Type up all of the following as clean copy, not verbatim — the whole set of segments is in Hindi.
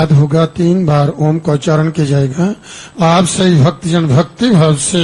याद होगा 3 बार ओम का उच्चारण किया जाएगा। आप सही भक्तजन भक्ति भाव से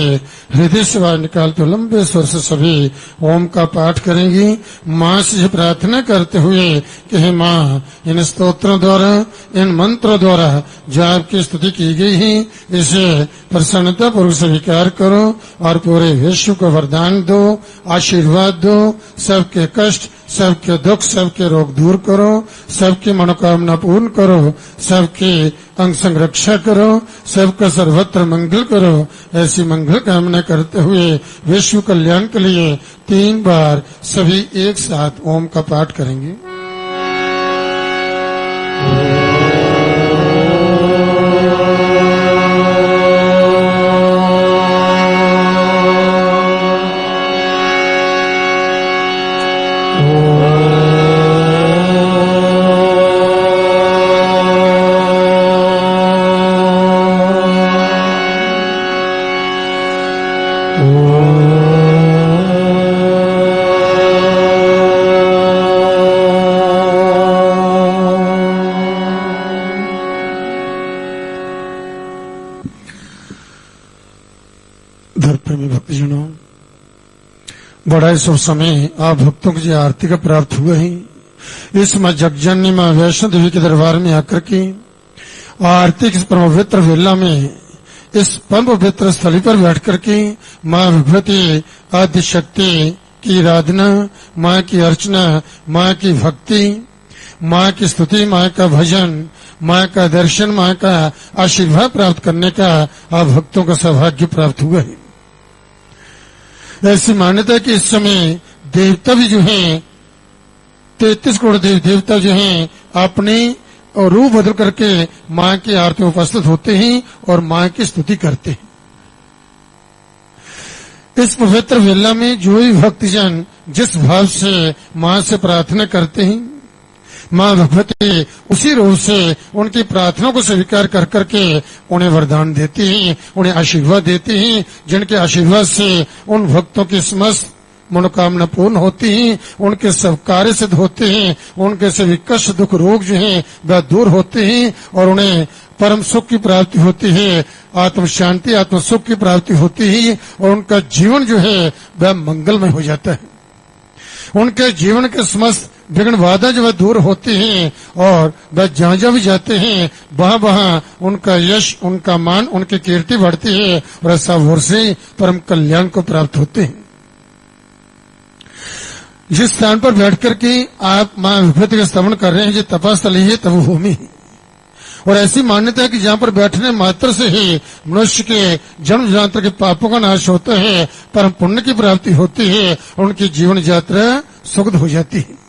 हृदय से बाहर निकालते लंबे स्वर से सभी ओम का पाठ करेंगी। माँ से प्रार्थना करते हुए कि हे माँ, इन स्तोत्रों द्वारा, इन मंत्रों द्वारा जो आपकी स्तुति की गई है, इसे प्रसन्नता पूर्वक स्वीकार करो और पूरे विश्व को वरदान दो, आशीर्वाद दो। सबके कष्ट, सबके दुख, सबके रोग दूर करो, सबकी मनोकामना पूर्ण करो, सबके अंग संरक्षा करो, सबका सर्वत्र मंगल करो। ऐसी मंगल कामना करते हुए विश्व कल्याण के लिए 3 बार सभी एक साथ ओम का पाठ करेंगे। बड़ा शुभ समय आप भक्तों की आरती का प्राप्त हुआ है। इस मां जगजननी मां वैष्णो देवी के दरबार में आकर के आरती की पवित्र वेला में इस परम पवित्र स्थली पर बैठ करके मां भगवती आदि शक्ति की आराधना, मां की अर्चना, मां की भक्ति, मां की स्तुति, मां का भजन, मां का दर्शन, मां का आशीर्वाद प्राप्त करने का आप भक्तों का सौभाग्य प्राप्त हुआ है। ऐसी मान्यता है कि इस समय देवता भी जो हैं 33 करोड़ देव देवता जो हैं अपने रूप बदल करके मां की आरती में उपस्थित होते हैं और मां की स्तुति करते हैं। इस पवित्र वेला में जो भी भक्तजन जिस भाव से मां से प्रार्थना करते हैं, मां भगवती उसी रूप से उनकी प्रार्थना को स्वीकार कर करके उन्हें वरदान देती हैं, उन्हें आशीर्वाद देती हैं, जिनके आशीर्वाद से उन भक्तों की समस्त मनोकामना पूर्ण होती हैं, उनके सब कार्य सिद्ध होते हैं, उनके सभी कष्ट दुख रोग जो हैं वह दूर होते हैं और उन्हें परम सुख की प्राप्ति होती है, आत्म शांति, आत्म सुख की प्राप्ति होती है और उनका जीवन जो है वह मंगलमय हो जाता है। उनके जीवन के समस्त विघ्न बाधा जो वह दूर होते हैं और वह जहां जहां भी जाते हैं वहां वहां उनका यश, उनका मान, उनकी कीर्ति बढ़ती है और ऐसा ओर से परम कल्याण को प्राप्त होते हैं। जिस स्थान पर बैठ करके आप मां भगवती का स्तवन कर रहे हैं, जो तपस्थली है, तप भूमि है और ऐसी मान्यता है कि जहां पर बैठने मात्र से ही मनुष्य के जन्म जन्मांतर के पापों का नाश होता है, परम पुण्य की प्राप्ति होती है और उनकी जीवन यात्रा सुखद हो जाती है।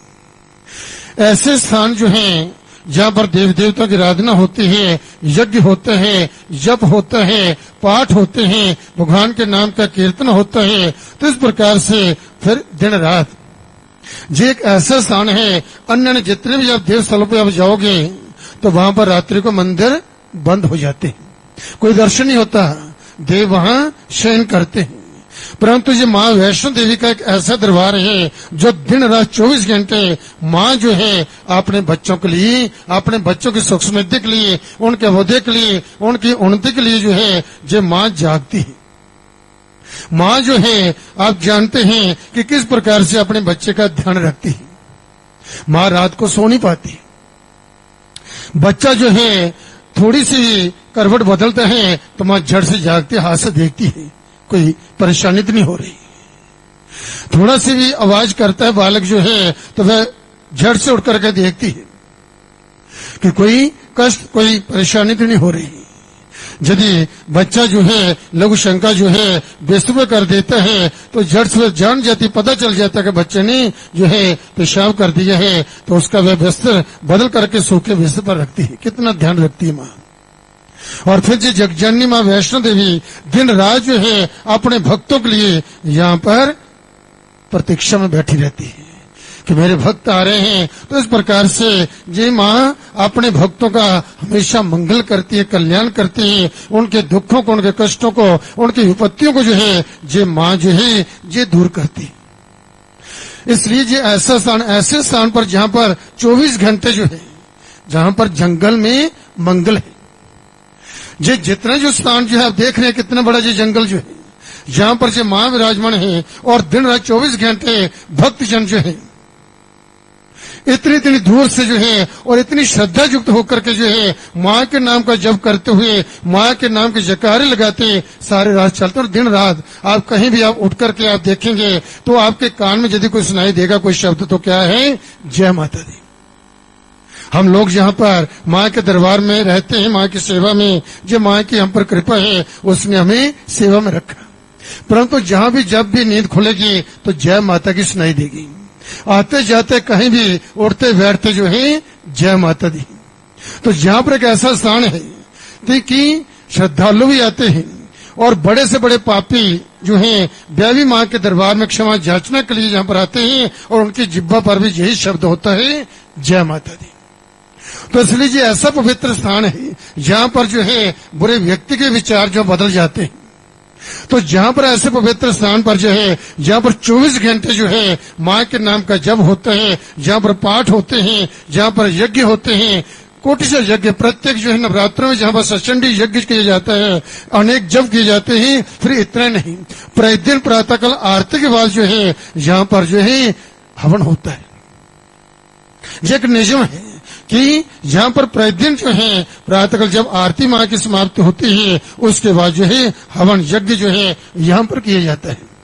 ऐसे स्थान जो हैं जहां पर देव देवता की आराधना होती है, यज्ञ होते हैं, जप होता है, पाठ होते हैं, भगवान के नाम का कीर्तन होता है, तो इस प्रकार से फिर दिन रात ये एक ऐसा स्थान है। अन्य जितने भी आप देव स्थलों पर आप जाओगे तो वहां पर रात्रि को मंदिर बंद हो जाते हैं, कोई दर्शन नहीं होता, देव वहां शयन करते हैं। परंतु ये मां वैष्णो देवी का एक ऐसा दरबार है जो दिन रात 24 घंटे मां जो है अपने बच्चों के लिए, अपने बच्चों की सुख समृद्धि के लिए, उनके अभ्युदय के लिए, उनकी उन्नति के लिए जो है ये मां जागती है। मां जो है आप जानते हैं कि किस प्रकार से अपने बच्चे का ध्यान रखती है। मां रात को सो नहीं पाती, बच्चा जो है थोड़ी सी करवट बदलता है तो मां झट से जागती, हाथ से देखती है कोई परेशानी तो नहीं हो रही। थोड़ा सी भी आवाज करता है बालक जो है तो वह झट से उठ करके देखती है कि कोई कष्ट, कोई परेशानी तो नहीं हो रही। यदि बच्चा जो है लघु शंका जो है बिस्तर कर देता है तो झट से जान जाती, पता चल जाता है कि बच्चे ने जो है पेशाब कर दिया है, तो उसका वह बिस्तर बदल करके सूखे बिस्तर पर रखती है। कितना ध्यान रखती है माँ। और फिर जो जगजननी मां वैष्णो देवी दिन रात जो है अपने भक्तों के लिए यहाँ पर प्रतीक्षा में बैठी रहती है कि मेरे भक्त आ रहे हैं। तो इस प्रकार से ये मां अपने भक्तों का हमेशा मंगल करती है, कल्याण करती है, उनके दुखों को, उनके कष्टों को, उनकी विपत्तियों को जो है ये मां जो है ये दूर करती है। इसलिए ये ऐसा स्थान, ऐसे स्थान पर जहां पर 24 घंटे जो है, जहां पर जंगल में मंगल है। ये जितना जो स्थान जो है आप देख रहे हैं कितना बड़ा ये जंगल जो है, जहां पर जो मां विराजमान है और दिन रात 24 घंटे भक्त जन जो है इतनी इतनी दूर से जो है और इतनी श्रद्धा युक्त होकर के जो है मां के नाम का जप करते हुए मां के नाम के जयकारे लगाते सारे रात चलते। और दिन रात आप कहीं भी आप उठ करके आप देखेंगे तो आपके कान में यदि कोई सुनाई देगा कोई शब्द तो क्या है, जय माता दी। हम लोग जहाँ पर माँ के दरबार में रहते हैं, माँ की सेवा में, जो माँ की हम पर कृपा है उसने हमें सेवा में रखा। परंतु जहाँ भी जब भी नींद खुलेगी तो जय माता की सुनाई देगी। आते जाते कहीं भी उठते बैठते जो है जय माता दी। तो जहाँ पर एक ऐसा स्थान है कि श्रद्धालु भी आते हैं और बड़े से बड़े पापी जो हैं देवी माँ के दरबार में क्षमा याचना के लिए जहाँ पर आते हैं और उनकी जिब्बा पर भी यही शब्द होता है, जय माता दी। तो इसलिए ये ऐसा पवित्र स्थान है जहाँ पर जो है बुरे व्यक्ति के विचार जो बदल जाते हैं। तो जहाँ पर ऐसे पवित्र स्थान पर जो है जहाँ पर 24 घंटे जो है माँ के नाम का जप होता है, जहाँ पर पाठ होते हैं, जहाँ पर यज्ञ होते हैं, कोटि से यज्ञ, प्रत्येक जो है नवरात्रों में जहाँ पर सचंडी यज्ञ किया जाता है, अनेक जप किए जाते हैं। फिर इतना नहीं, प्रतिदिन प्रातःकाल आरती के बाद जो है यहाँ पर जो है हवन होता है। ये एक नियम है कि यहाँ पर प्रतिदिन जो है प्रातःकाल जब आरती माँ की समाप्ति होती है उसके बाद जो है हवन यज्ञ जो है यहाँ पर किया जाता है।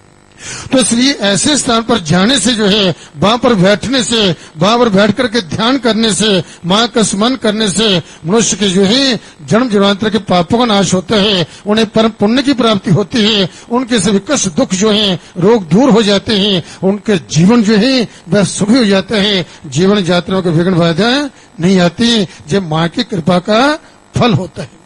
तो इसलिए ऐसे स्थान पर जाने से जो है वहां पर बैठने से, वहां पर बैठ करके ध्यान करने से, माँ का स्मरण करने से मनुष्य के जो है जन्म जन्मांतर के पापों का नाश होता है, उन्हें परम पुण्य की प्राप्ति होती है, उनके सभी कष्ट दुख जो है रोग दूर हो जाते हैं, उनके जीवन जो है वह सुखी हो जाता है, जीवन यात्राओं के विघ्न बाधा नहीं आती। जब माँ की कृपा का फल होता है,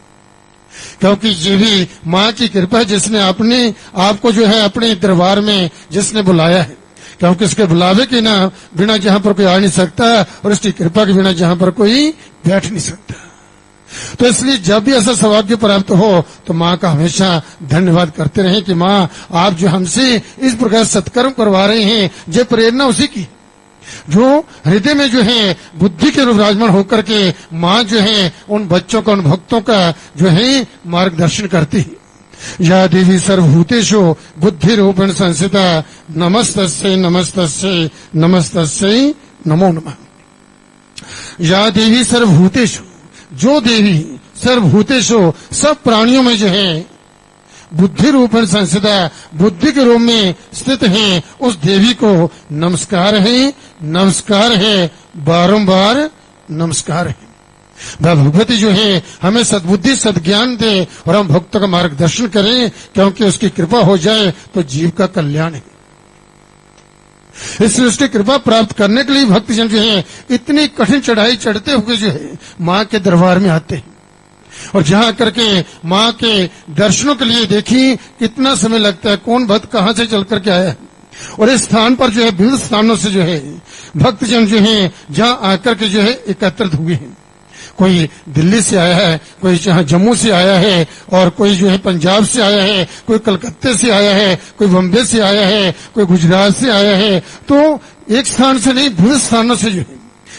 क्योंकि ये भी माँ की कृपा है जिसने अपने आपको जो है अपने दरबार में जिसने बुलाया है, क्योंकि उसके बुलावे के ना बिना जहाँ पर कोई आ नहीं सकता और उसकी कृपा के बिना जहाँ पर कोई बैठ नहीं सकता। तो इसलिए जब भी ऐसा सौभाग्य प्राप्त हो तो माँ का हमेशा धन्यवाद करते रहें कि माँ आप जो हमसे इस प्रकार सत्कर्म करवा रहे हैं, ये प्रेरणा उसी की जो हृदय में जो है बुद्धि के रूप विराजमान होकर के माँ जो है उन बच्चों का, उन भक्तों का जो है मार्गदर्शन करती है। या देवी सर्वभूतेषु बुद्धि रूपेण संस्थिता नमस्तस्यै नमस्तस्यै नमस्तस्यै नमो नमः। या देवी सर्वभूतेषु, जो देवी सर्वभूतेषु सब प्राणियों में जो है बुद्धि रूपेण संस्थिता बुद्धि के रूप में स्थित है, उस देवी को नमस्कार है, नमस्कार है, बारंबार नमस्कार है। वह भगवती जो है हमें सद्बुद्धि सद्ज्ञान दे और हम भक्तों का मार्गदर्शन करें, क्योंकि उसकी कृपा हो जाए तो जीव का कल्याण है। इसलिए उसकी कृपा प्राप्त करने के लिए भक्तजन जो है इतनी कठिन चढ़ाई चढ़ते हुए जो है माँ के दरबार में आते हैं। और जहाँ करके माँ के दर्शनों के लिए देखी कितना समय लगता है, कौन भक्त कहाँ से चल करके आया है। और इस स्थान पर जो है विविध स्थानों से जो है भक्तजन जो है जहाँ आकर के जो है एकत्रित हुए हैं। कोई दिल्ली से आया है, कोई जहाँ जम्मू से आया है, और कोई जो है पंजाब से आया है, कोई कलकत्ते से आया है, कोई बम्बे से आया है, कोई गुजरात से आया है। तो एक स्थान से नहीं, विविध स्थानों से जो है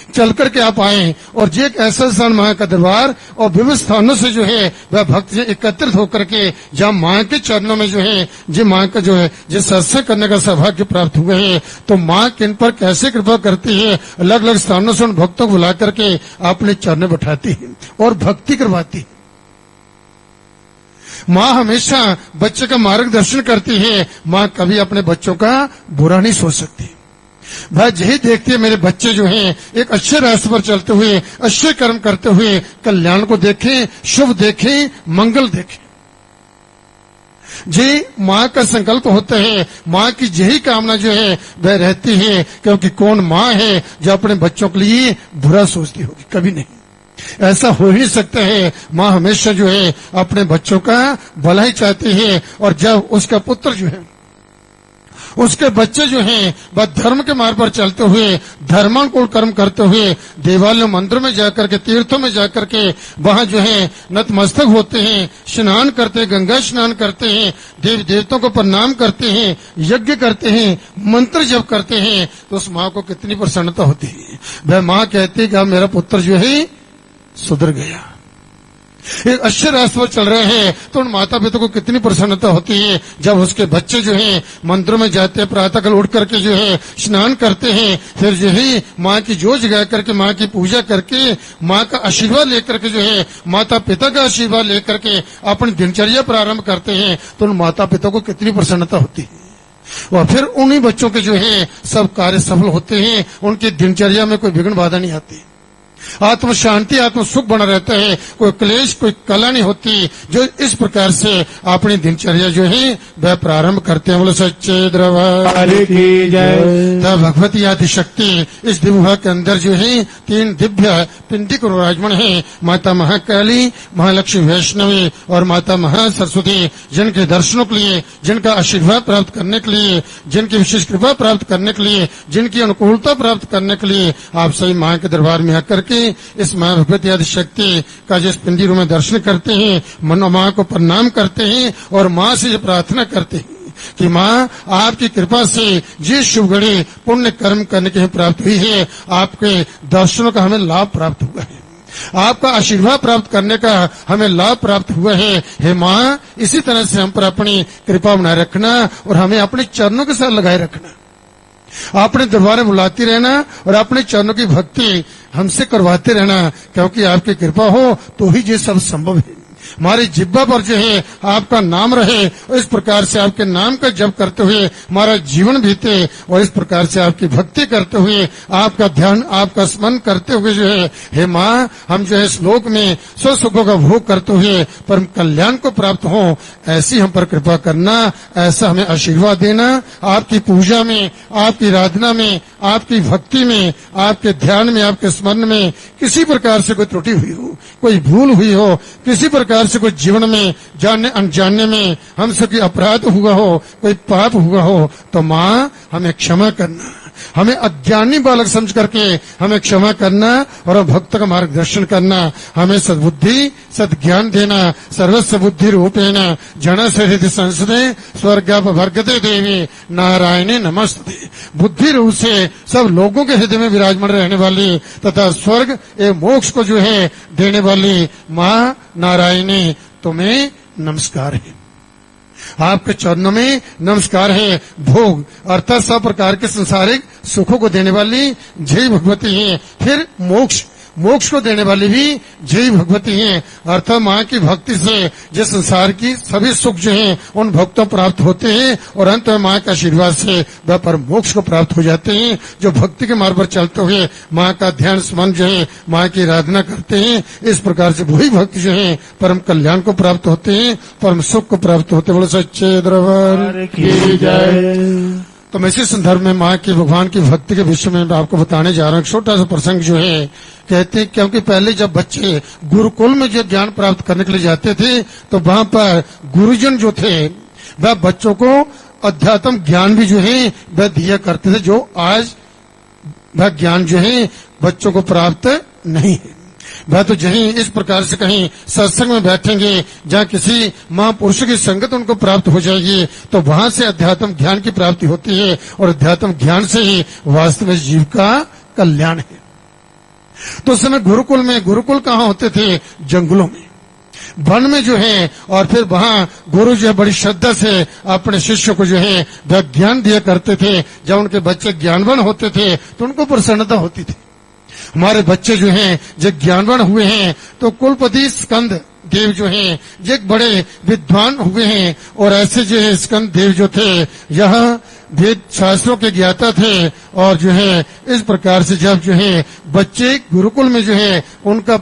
चल करके आप आए। और ये एक ऐसा स्थान माँ का दरबार और विविध स्थानों से जो है वह भक्त एकत्रित होकर के जहाँ माँ के चरणों में जो है जो माँ का जो है जो सत्संग करने का सौभाग्य प्राप्त हुए हैं। तो माँ किन पर कैसे कृपा करती है, अलग अलग स्थानों से उन भक्तों को बुला करके अपने चरणों बैठाती है और भक्ति करवाती है। माँ हमेशा बच्चे का मार्गदर्शन करती है। माँ कभी अपने बच्चों का बुरा नहीं सोच सकती। वह यही देखती है मेरे बच्चे जो हैं एक अच्छे रास्ते पर चलते हुए, अच्छे कर्म करते हुए कल्याण को देखें, शुभ देखें, मंगल देखें। जी माँ का संकल्प होता है, माँ की यही कामना जो है वह रहती है, क्योंकि कौन माँ है जो अपने बच्चों के लिए बुरा सोचती होगी, कभी नहीं। ऐसा हो ही सकता है। माँ हमेशा जो है अपने बच्चों का भला ही चाहती है। और जब उसका पुत्र जो है उसके बच्चे जो हैं वह धर्म के मार्ग पर चलते हुए, धर्मानुकूल कर्म करते हुए, देवालयों मंदिरों में जाकर के, तीर्थों में जाकर के वहां जो है नतमस्तक होते हैं, स्नान करते हैं, गंगा स्नान करते हैं, देव देवताओं को प्रणाम करते हैं, यज्ञ करते हैं, मंत्र जप करते हैं, तो उस माँ को कितनी प्रसन्नता होती है। वह माँ कहती है कि अब मेरा पुत्र जो है सुधर गया, एक अच्छे रास्ते पर चल रहे हैं तो उन माता पिता को कितनी प्रसन्नता होती है जब उसके बच्चे जो हैं मंदिरों में जाते हैं, प्रातःकाल उठ करके जो है स्नान करते हैं, फिर जो है माँ की जोत जगा करके माँ की पूजा करके माँ का आशीर्वाद लेकर के जो है माता पिता का आशीर्वाद लेकर के अपनी दिनचर्या प्रारंभ करते हैं तो उन माता पिता को कितनी प्रसन्नता होती है। और फिर उन्हीं बच्चों के जो है सब कार्य सफल होते हैं, उनकी दिनचर्या में कोई विघ्न बाधा नहीं आती, आत्म शांति आत्म सुख बना रहता है, कोई क्लेश कोई कला नहीं होती। जो इस प्रकार से अपनी दिनचर्या जो है वह प्रारंभ करते हैं। बोले सच्चे दरबार की जय। तब भगवती आदि शक्ति इस दिव्य के अंदर जो है 3 दिव्य पिंडी को विराजमान है, माता महाकाली, महालक्ष्मी वैष्णवी और माता महासरस्वती, जिनके दर्शनों के लिए, जिनका आशीर्वाद प्राप्त करने के लिए, जिनकी विशेष कृपा प्राप्त करने के लिए, जिनकी अनुकूलता प्राप्त करने के लिए आप सभी माँ के दरबार में आकर के इस माँ भगवती आदि शक्ति का जिस पिंडी रूप में दर्शन करते हैं, मनो माँ को प्रणाम करते हैं और माँ से प्रार्थना करते हैं कि माँ आपकी कृपा से जिस शुभ घड़ी पुण्य कर्म करने की प्राप्त हुई है, आपके दर्शनों का हमें लाभ प्राप्त हुआ है, आपका आशीर्वाद प्राप्त करने का हमें लाभ प्राप्त हुआ है। हे माँ, इसी तरह से हम पर अपनी कृपा बनाए रखना और हमें अपने चरणों के साथ लगाए रखना, अपने दरबार में बुलाती रहना और अपने चरणों की भक्ति हमसे करवाते रहना, क्योंकि आपकी कृपा हो तो ही ये सब संभव है। हमारी जिब्बा पर जो है आपका नाम रहे और इस प्रकार से आपके नाम का जप करते हुए हमारा जीवन बीते और इस प्रकार से आपकी भक्ति करते हुए आपका ध्यान आपका स्मरण करते हुए जो है हे माँ, हम जो है इस लोक में स्व सुखों का भोग करते हुए परम कल्याण को प्राप्त हो, ऐसी हम पर कृपा करना, ऐसा हमें आशीर्वाद देना। आपकी पूजा में, आपकी आराधना में, आपकी भक्ति में, आपके ध्यान में, आपके स्मरण में किसी प्रकार से कोई त्रुटि हुई हो, कोई भूल हुई हो, किसी प्रकार से कोई जीवन में जानने अनजाने में हमसे कोई अपराध हुआ हो, कोई पाप हुआ हो, तो माँ हमें क्षमा करना, हमें अज्ञानी बालक समझ करके हमें क्षमा करना और भक्त का मार्गदर्शन करना, हमें सद्बुद्धि सद्ज्ञान देना। सर्वस्व बुद्धि रूपेण जन से हृदय संसदे स्वर्गापवर्गते देवी नारायणे नमस्ते। बुद्धि रूप से सब लोगों के हृदय में विराजमान रहने वाली तथा स्वर्ग एवं मोक्ष को जो है देने वाली माँ नारायणी, तुम्हें नमस्कार है, आपके चरणों में नमस्कार है। भोग अर्थात सब प्रकार के संसारिक सुखों को देने वाली जय भगवती है। फिर मोक्ष, मोक्ष को देने वाली भी जय भगवती है। अर्थात माँ की भक्ति से जो संसार की सभी सुख जो हैं उन भक्तों प्राप्त होते हैं और अंत में माँ के आशीर्वाद से वह पर मोक्ष को प्राप्त हो जाते हैं। जो भक्ति के मार्ग पर चलते हुए माँ का ध्यान स्मरण जो है माँ की आराधना करते हैं, इस प्रकार से वही भक्त जो है परम कल्याण को प्राप्त होते हैं, परम सुख को प्राप्त होते हैं। बोलो सच्चे दरबार की जय। तो मैं इसी संदर्भ में माँ की भगवान की भक्ति के विषय में आपको बताने जा रहा हूँ। छोटा सा प्रसंग जो है, कहते हैं क्योंकि पहले जब बच्चे गुरुकुल में जो ज्ञान प्राप्त करने के लिए जाते थे तो वहां पर गुरुजन जो थे वह बच्चों को अध्यात्म ज्ञान भी जो है वह दिया करते थे, जो आज वह ज्ञान जो है बच्चों को प्राप्त नहीं है। वह तो जहीं इस प्रकार से कहीं सत्संग में बैठेंगे जहाँ किसी महापुरुष की संगत उनको प्राप्त हो जाएगी तो वहां से अध्यात्म ज्ञान की प्राप्ति होती है और अध्यात्म ज्ञान से ही वास्तविक जीव का कल्याण है। तो उस समय गुरुकुल कहाँ होते थे? जंगलों में, वन में जो है, और फिर वहां गुरु जो है बड़ी श्रद्धा से अपने शिष्यों को जो है वह ज्ञान दिया करते थे। जब उनके बच्चे ज्ञानवान होते थे तो उनको प्रसन्नता होती थी। हमारे बच्चे जो हैं जो ज्ञानवान हुए हैं तो कुलपति स्कंद देव जो हैं जो एक बड़े विद्वान हुए हैं और ऐसे जो है स्कंद देव जो थे यह वेद शास्त्रों के ज्ञाता थे और जो है इस प्रकार से जब जो है बच्चे गुरुकुल में जो है उनका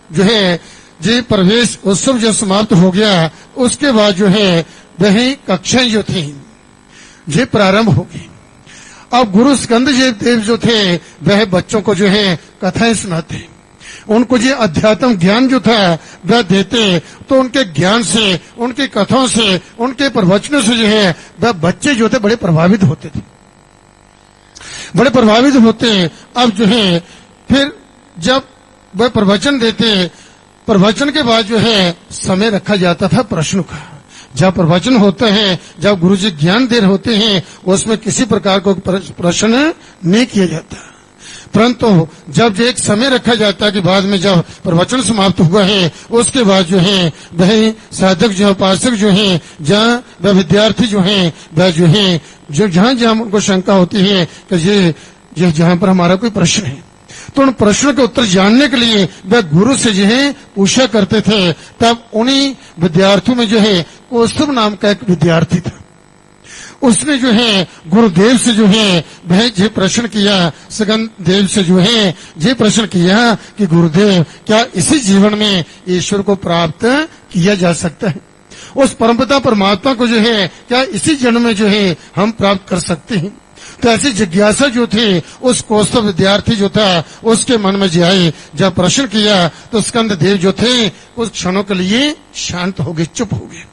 जो है जो प्रवेश उत्सव जो समाप्त हो गया उसके बाद जो है वही कक्षाएं जो थी ये प्रारंभ होगी। अब गुरु स्कंद देव जो थे वह बच्चों को जो है कथाएं सुनाते, उनको जो अध्यात्म ज्ञान जो था वह देते, तो उनके ज्ञान से, उनकी कथाओं से, उनके प्रवचनों से जो है वह बच्चे जो थे बड़े प्रभावित होते थे, बड़े प्रभावित होते। अब जो है फिर जब वह प्रवचन देते, प्रवचन के बाद जो है समय रखा जाता था प्रश्न का। जब प्रवचन होते हैं, जब गुरुजी ज्ञान दे रहे होते हैं, उसमें किसी प्रकार को प्रश्न नहीं किया जाता। परंतु जब एक समय रखा जाता है कि बाद में जब प्रवचन समाप्त हुआ है उसके बाद जो है वह साधक जो उपासक जो है जहाँ वह विद्यार्थी जो है वह जो है जो जहाँ जहाँ उनको शंका होती है कि ये जहाँ पर हमारा कोई प्रश्न है तो उन प्रश्नों के उत्तर जानने के लिए वह गुरु से जो है पूछा करते थे। तब उन्हीं विद्यार्थियों में जो है कौस्तुभ नाम का एक विद्यार्थी था। उसने जो है गुरुदेव से जो है वह ये प्रश्न किया, सगन देव से जो है ये प्रश्न किया कि गुरुदेव क्या इसी जीवन में ईश्वर को प्राप्त किया जा सकता है? उस परमपिता परमात्मा को जो है क्या इसी जन्म में जो है हम प्राप्त कर सकते हैं? तो ऐसी जिज्ञासा जो थी उस कौस्तुभ विद्यार्थी जो था उसके मन में जो आई। जब प्रश्न किया तो स्कंद देव जो थे कुछ क्षणों के लिए शांत हो गए, चुप हो गए।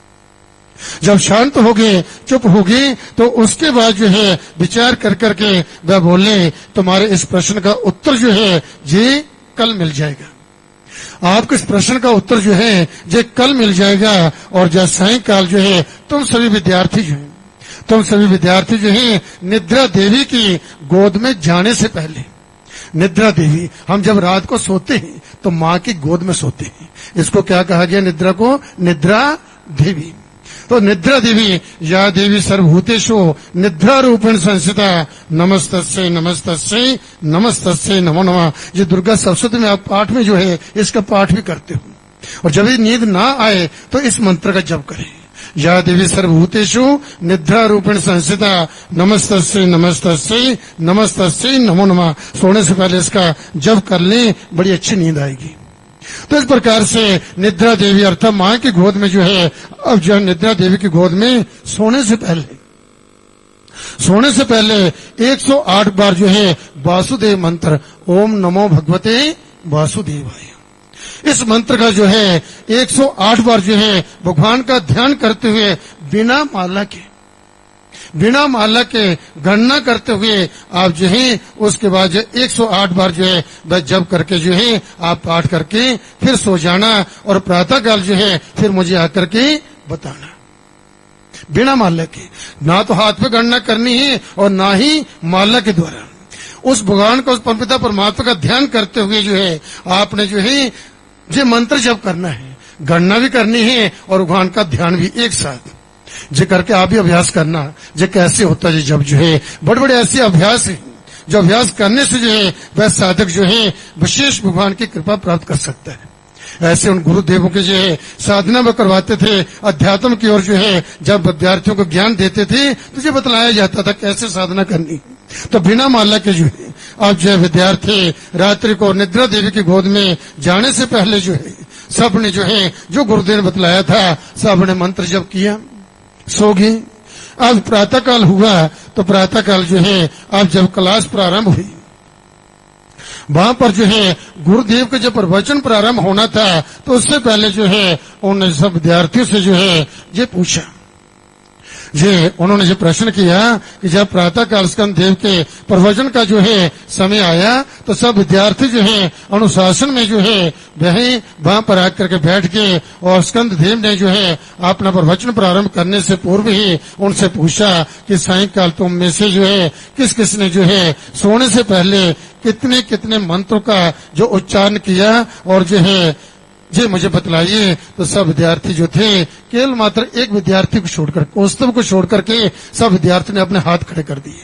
जब शांत हो गए, चुप हो गए तो उसके बाद जो है विचार कर करके वह बोले तुम्हारे इस प्रश्न का उत्तर जो है ये कल मिल जाएगा। आपके इस प्रश्न का उत्तर जो है ये कल मिल जाएगा। और जब सायंकाल जो है तुम सभी विद्यार्थी जो है निद्रा देवी की गोद में जाने से पहले, निद्रा देवी हम जब रात को सोते हैं तो माँ की गोद में सोते हैं। इसको क्या कहा गया? निद्रा को निद्रा देवी। तो निद्रा देवी या देवी सर्वभूतेषु निद्रा रूपेण संस्थिता नमस्तस्यै नमस्तस्यै नमस्तस्यै नमो नमः। ये दुर्गा सप्तशती में आप पाठ में जो है इसका पाठ भी करते हो। और जब ये नींद ना आए तो इस मंत्र का जप करें, या देवी सर्वभूतेषु निद्रा रूपेण संस्थिता नमस्तस्यै नमस्तस्यै नमस्तस्यै नमो नमः। सोने से पहले इसका जप कर लें, बड़ी अच्छी नींद आएगी। तो इस प्रकार से निद्रा देवी अर्थात माँ की गोद में जो है, अब जो निद्रा देवी की गोद में सोने से पहले 108 बार जो है वासुदेव मंत्र, ओम नमो भगवते वासुदेवाय, इस मंत्र का जो है 108 बार जो है भगवान का ध्यान करते हुए बिना माला के गणना करते हुए आप जो है उसके बाद जो 108 बार जो है वह जप करके जो है आप पाठ करके फिर सो जाना। और प्रातःकाल जो है फिर मुझे आकर के बताना, बिना माला के। ना तो हाथ पे गणना करनी है और ना ही माला के द्वारा उस भगवान को, उस परमपिता परमात्मा का ध्यान करते हुए जो है आपने जो है ये मंत्र जप करना है, गणना भी करनी है और भगवान का ध्यान भी एक साथ। जे करके आप भी अभ्यास करना। जे कैसे होता है जब जो है बड़े बड़े ऐसे अभ्यास है जो अभ्यास करने से जो है वह साधक जो है विशेष भगवान की कृपा प्राप्त कर सकता है। ऐसे उन गुरुदेवों के जो है साधना में करवाते थे, अध्यात्म की ओर जो है जब विद्यार्थियों को ज्ञान देते थे तो ये बतलाया जाता था कैसे साधना करनी। तो बिना माला के जो है अब जो है विद्यार्थी रात्रि को निद्रा देवी की गोद में जाने से पहले जो है सबने जो है जो गुरुदेव ने बतलाया था सबने मंत्र जप किया, सो गए। अब प्रातःकाल हुआ तो प्रातःकाल जो है अब जब क्लास प्रारंभ हुई वहां पर जो है गुरुदेव का जब प्रवचन प्रारंभ होना था तो उससे पहले जो है उन सब विद्यार्थियों से जो है ये पूछा, उन्होंने जो प्रश्न किया कि जब प्रातःकाल स्कंद देव के प्रवचन का जो है समय आया तो सब विद्यार्थी जो है अनुशासन में जो है वहां पर आकर के बैठ गए। और स्कंद देव ने जो है अपना प्रवचन प्रारंभ करने से पूर्व ही उनसे पूछा कि सायंकाल तुम में से जो है किस किस ने जो है सोने से पहले कितने कितने मंत्रों का जो उच्चारण किया और जो है जी मुझे बतलाइए। तो सब विद्यार्थी जो थे केवल मात्र एक विद्यार्थी को छोड़कर, कौस्तुभ को छोड़ करके सब विद्यार्थी ने अपने हाथ खड़े कर दिए।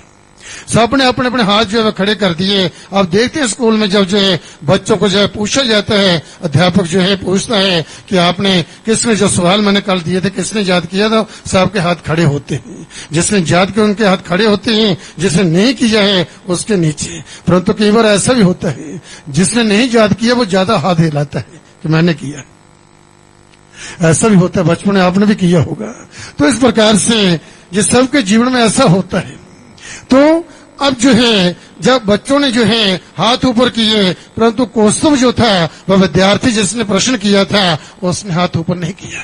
सबने अपने अपने हाथ जो है खड़े कर दिए। अब देखते हैं स्कूल में जब जो है बच्चों को जो है पूछा जाता है, अध्यापक जो है पूछता है कि आपने किसने जो सवाल मैंने कल दिए थे किसने याद किया था, सबके हाथ खड़े होते हैं। जिसने याद किया उनके हाथ खड़े होते हैं, जिसने नहीं किया है उसके नीचे। परंतु कई बार ऐसा भी होता है जिसने नहीं याद किया वो ज्यादा हाथ हिलाता है कि मैंने किया। ऐसा भी होता है, बचपन में आपने भी किया होगा। तो इस प्रकार से ये सबके जीवन में ऐसा होता है। तो अब जो है जब बच्चों ने जो है हाथ ऊपर किए, परंतु कौस्तुभ जो था वह विद्यार्थी जिसने प्रश्न किया था उसने हाथ ऊपर नहीं किया।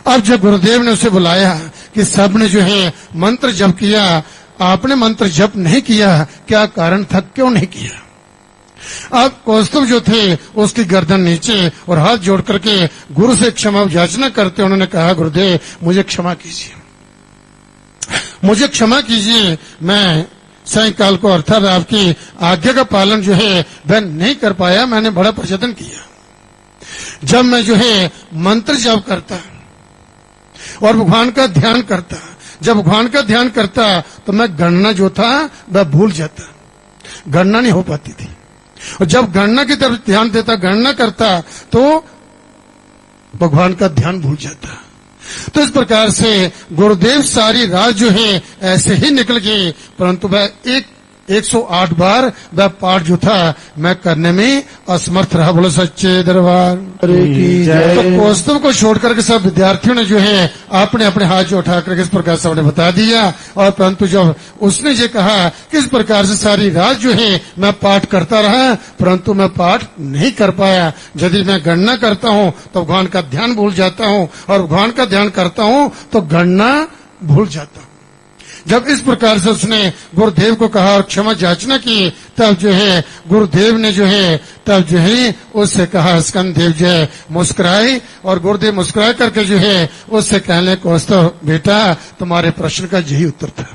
अब जब गुरुदेव ने उसे बुलाया कि सबने जो है मंत्र जप किया, आपने मंत्र जप नहीं किया, क्या कारण था, क्यों नहीं किया? अब कौस्तुभ जो थे उसकी गर्दन नीचे और हाथ जोड़ करके गुरु से क्षमा याचना करते उन्होंने कहा, गुरुदेव मुझे क्षमा कीजिए, मुझे क्षमा कीजिए, मैं सायंकाल को अर्थात आपकी आज्ञा का पालन जो है वह नहीं कर पाया। मैंने बड़ा प्रयत्न किया। जब मैं जो है मंत्र जाप करता और भगवान का ध्यान करता, जब भगवान का ध्यान करता तो मैं गणना जो था वह भूल जाता, गणना नहीं हो पाती थी। और जब गणना की तरफ ध्यान देता, गणना करता, तो भगवान का ध्यान भूल जाता। तो इस प्रकार से गुरुदेव सारी रात जो है ऐसे ही निकल गई, परंतु वह 108 बार वह पाठ जो था मैं करने में असमर्थ रहा। बोलो सच्चे दरबार की जय। तो कौस्तुभ को छोड़कर के सब विद्यार्थियों ने जो है अपने अपने हाथ जो उठा करके इस प्रकार सबने बता दिया। और परंतु जब उसने ये कहा कि इस प्रकार से सारी रात जो है मैं पाठ करता रहा, परंतु मैं पाठ नहीं कर पाया। यदि मैं गणना करता हूँ तो भगवान का ध्यान भूल जाता हूँ, और भगवान का ध्यान करता हूँ तो गणना भूल जाता हूँ। जब इस प्रकार से उसने गुरुदेव को कहा और क्षमा याचना की, तब जो है गुरुदेव ने जो है तब जो है उससे कहा, स्कंददेव जो है मुस्कुराए, और गुरुदेव मुस्कुराए करके जो है उससे कहने कौस्तुभ बेटा तुम्हारे प्रश्न का यही उत्तर था,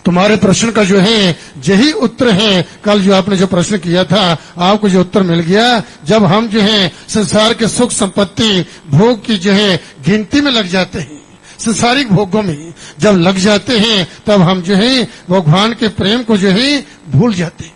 तुम्हारे प्रश्न का जो है यही उत्तर है। कल जो आपने जो प्रश्न किया था आपको जो उत्तर मिल गया। जब हम जो है संसार के सुख संपत्ति भोग की जो है गिनती में लग जाते हैं, संसारिक भोगों में जब लग जाते हैं, तब हम जो है भगवान के प्रेम को जो है भूल जाते हैं।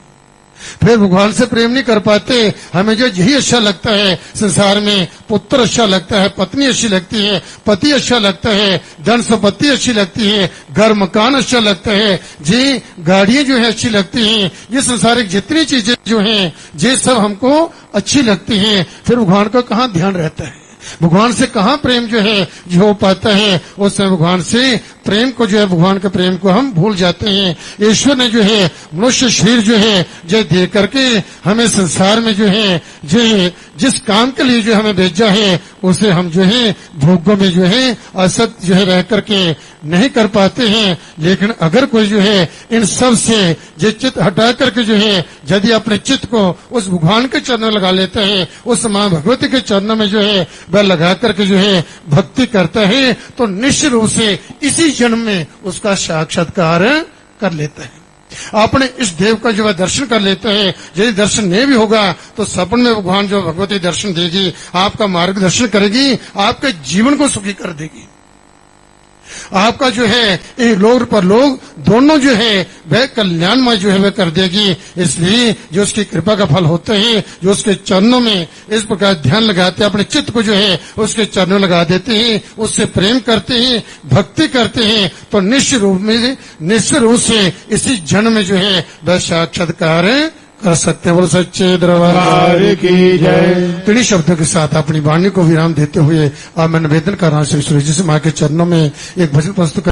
फिर भगवान से प्रेम नहीं कर पाते। हमें जो यही अच्छा लगता है संसार में, पुत्र अच्छा लगता है, पत्नी अच्छी लगती है, पति अच्छा लगता है, धन संपत्ति अच्छी लगती है, घर मकान अच्छा लगता है, जी गाड़ियां जो है अच्छी लगती हैं, ये संसारिक जितनी चीजें जो हैं ये सब हमको अच्छी लगती हैं। फिर भगवान का कहाँ ध्यान रहता है, भगवान से कहाँ प्रेम जो है जो हो पाता है। उस समय भगवान से प्रेम को जो है, भगवान के प्रेम को हम भूल जाते हैं। ईश्वर ने जो है मनुष्य शरीर जो है जो दे करके हमें संसार में जो है जो जिस काम के लिए जो हमें भेजा है उसे हम जो है भोगों में जो है असत जो है रह करके नहीं कर पाते हैं। लेकिन अगर कोई जो है इन सब से जो चित्त हटा करके जो है यदि अपने चित्त को उस भगवान के चरणों लगा लेता है, उस मां भगवती के चरणों में जो है वह लगा करके जो है भक्ति करता है, तो निश्चित रूप से इसी जन्म में उसका साक्षात्कार कर लेता है। आपने इस देव का जो है दर्शन कर लेता है। यदि दर्शन नहीं भी होगा तो सपन में भगवान जो भगवती दर्शन देगी, आपका मार्गदर्शन करेगी, आपके जीवन को सुखी कर देगी। आपका जो है ये लोग पर लोग दोनों जो है वह कल्याणमय जो है वह कर देगी। इसलिए जो उसकी कृपा का फल होते हैं, जो उसके चरणों में इस प्रकार ध्यान लगाते हैं, अपने चित्त को जो है उसके चरणों लगा देते हैं, उससे प्रेम करते हैं, भक्ति करते हैं, तो निश्चित रूप से इसी जन्म में जो है वह साक्षात्कार कर सकते हैं। बोलो सच्चे दरबार की जय। किन्हीं शब्दों के साथ अपनी वाणी को विराम देते हुए अब मैं निवेदन कर रहा हूँ श्री सूर्य जी से मां के चरणों में एक भजन प्रस्तुत